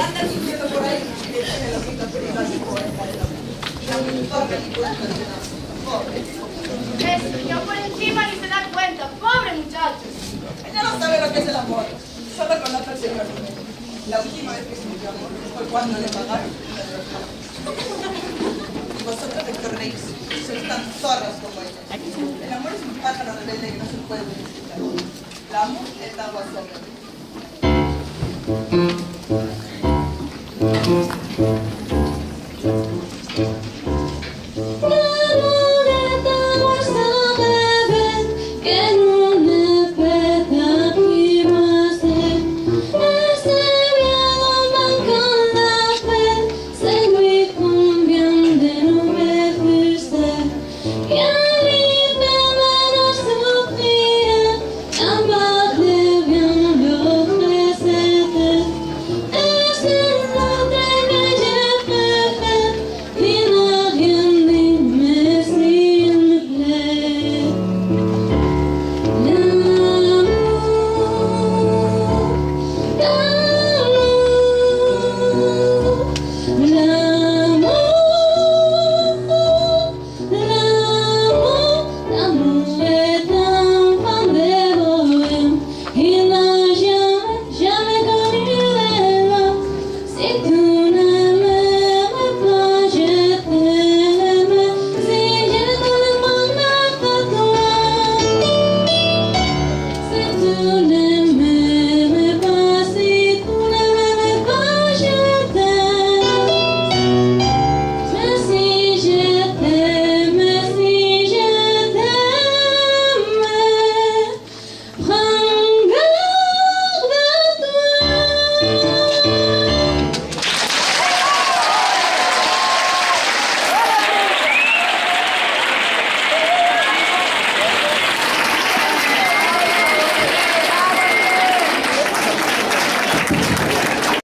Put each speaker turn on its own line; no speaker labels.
andan diciendo por ahí que tiene los ojitos peritos así como esta de la película. Pobre.
Que por encima ni se dan cuenta. Pobre muchacho.
Ella no sabe lo que es el amor. Yo lo conozco al señor. La última vez que se murió amor fue cuando le pagaron. Y vosotros de que reís, sois tan zorras como ella. El amor es un pájaro rebelde que no se puede domesticar. L'amo est un oiseau.